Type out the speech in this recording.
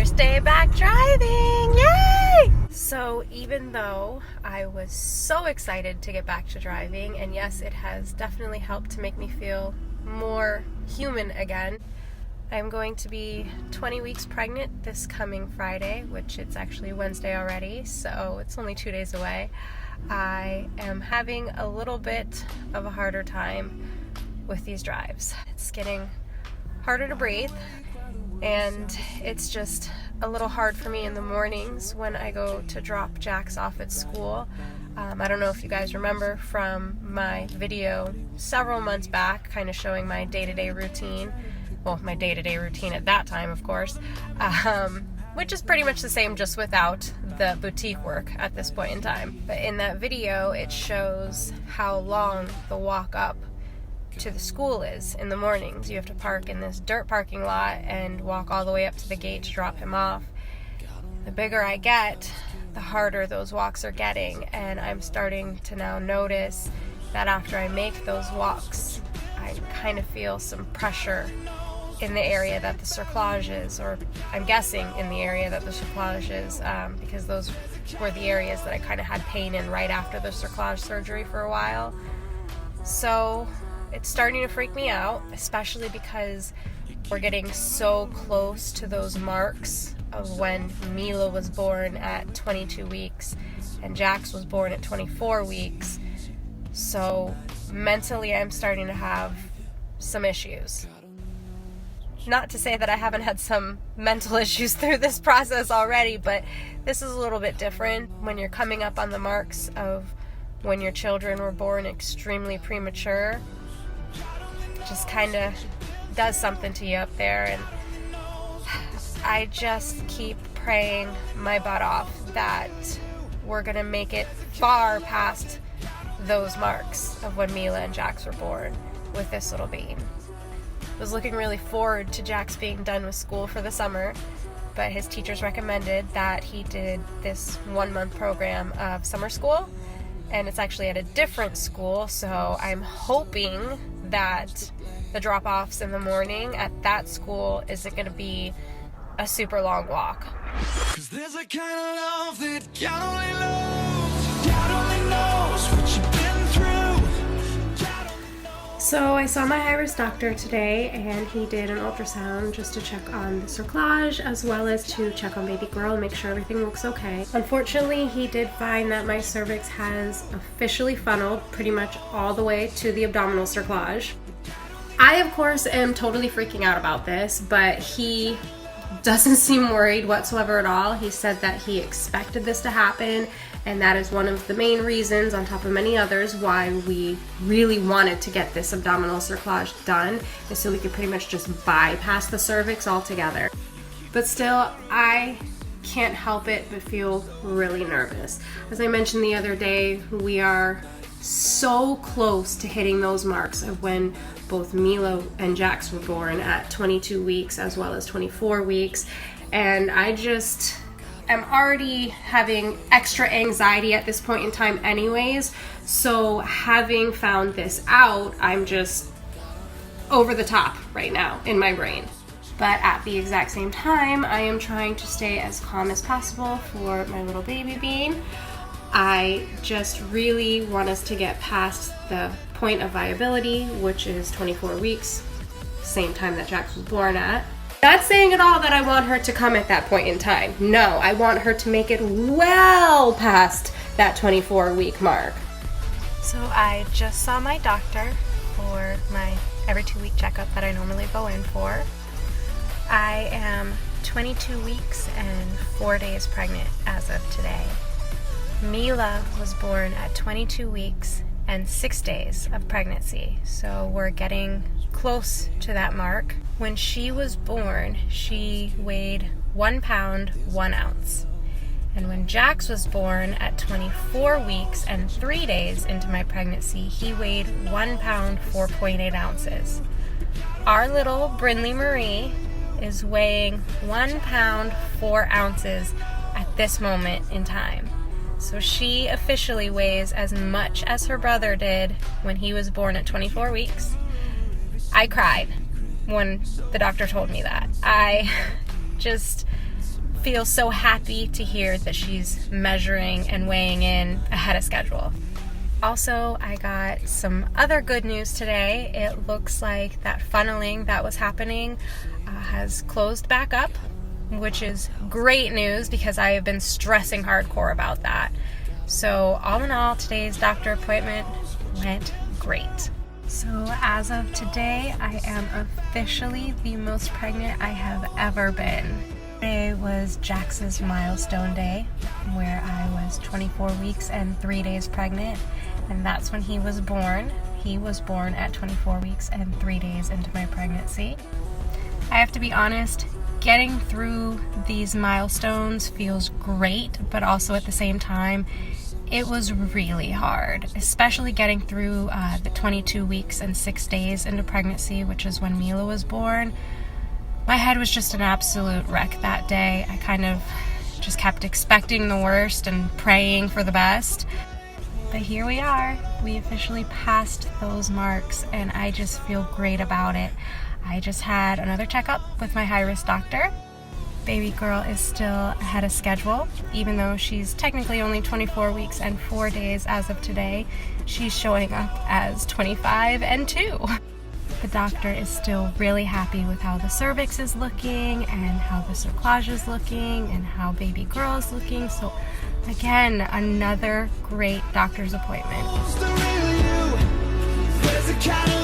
First day back driving, yay! So even though I was so excited to get back to driving, and yes, it has definitely helped to make me feel more human again, I'm going to be 20 weeks pregnant this coming Friday, which it's actually Wednesday already, so it's only 2 days away. I am having a little bit of a harder time with these drives. It's getting harder to breathe, and it's just a little hard for me in the mornings when I go to drop Jax off at school. I don't know if you guys remember from my video several months back, kind of showing my day-to-day routine. Well, my day-to-day routine at that time, of course, which is pretty much the same, just without the boutique work at this point in time. But in that video, it shows how long the walk up to the school is in the mornings. You have to park in this dirt parking lot and walk all the way up to the gate to drop him off. The bigger I get, the harder those walks are getting, and I'm starting to now notice that after I make those walks, I kind of feel some pressure in the area that the cerclage is, or I'm guessing in the area that the cerclage is, because those were the areas that I kind of had pain in right after the cerclage surgery for a while. So it's starting to freak me out, especially because we're getting so close to those marks of when Mila was born at 22 weeks and Jax was born at 24 weeks. So mentally I'm starting to have some issues. Not to say that I haven't had some mental issues through this process already, but this is a little bit different when you're coming up on the marks of when your children were born extremely premature. It just kind of does something to you up there, and I just keep praying my butt off that we're going to make it far past those marks of when Mila and Jax were born with this little bean. Was looking really forward to Jax being done with school for the summer, but his teachers recommended that he did this 1-month program of summer school, and it's actually at a different school, so I'm hoping that the drop-offs in the morning at that school isn't going to be a super long walk. 'Cause there's a kind of love that God only knows what you've been through. So I saw my high-risk doctor today, and he did an ultrasound just to check on the cerclage as well as to check on baby girl and make sure everything looks okay. Unfortunately, he did find that my cervix has officially funneled pretty much all the way to the abdominal cerclage. I, of course, am totally freaking out about this, but he doesn't seem worried whatsoever at all. He said that he expected this to happen, and that is one of the main reasons, on top of many others, why we really wanted to get this abdominal cerclage done, is so we could pretty much just bypass the cervix altogether. But still, I can't help it but feel really nervous. As I mentioned the other day, we are so close to hitting those marks of when both Mila and Jax were born at 22 weeks as well as 24 weeks, and I just am already having extra anxiety at this point in time anyways, so having found this out, I'm just over the top right now in my brain. But at the exact same time, I am trying to stay as calm as possible for my little baby bean. I just really want us to get past the point of viability, which is 24 weeks, same time that Jax was born at. Not saying at all that I want her to come at that point in time. No, I want her to make it well past that 24-week mark. So I just saw my doctor for my every 2-week checkup that I normally go in for. I am 22 weeks and 4 days pregnant as of today. Mila was born at 22 weeks and 6 days of pregnancy, so we're getting close to that mark. When she was born, she weighed 1 pound, 1 ounce. And when Jax was born at 24 weeks and 3 days into my pregnancy, he weighed 1 pound, 4.8 ounces. Our little Brindley Marie is weighing 1 pound, 4 ounces at this moment in time. So she officially weighs as much as her brother did when he was born at 24 weeks. I cried when the doctor told me that. I just feel so happy to hear that she's measuring and weighing in ahead of schedule. Also, I got some other good news today. It looks like that funneling that was happening has closed back up, which is great news because I have been stressing hardcore about that. So all in all, today's doctor appointment went great. So as of today, I am officially the most pregnant I have ever been. Today was Jax's milestone day, where I was 24 weeks and 3 days pregnant, and that's when he was born. He was born at 24 weeks and 3 days into my pregnancy. I have to be honest, getting through these milestones feels great, but also at the same time, it was really hard, especially getting through the 22 weeks and 6 days into pregnancy, which is when Mila was born. My head was just an absolute wreck that day. I kind of just kept expecting the worst and praying for the best. But here we are. We officially passed those marks, and I just feel great about it. I just had another checkup with my high-risk doctor. Baby girl is still ahead of schedule, even though she's technically only 24 weeks and 4 days as of today. She's showing up as 25 and 2. The doctor is still really happy with how the cervix is looking and how the cerclage is looking and how baby girl is looking. So again, another great doctor's appointment. There's a kind of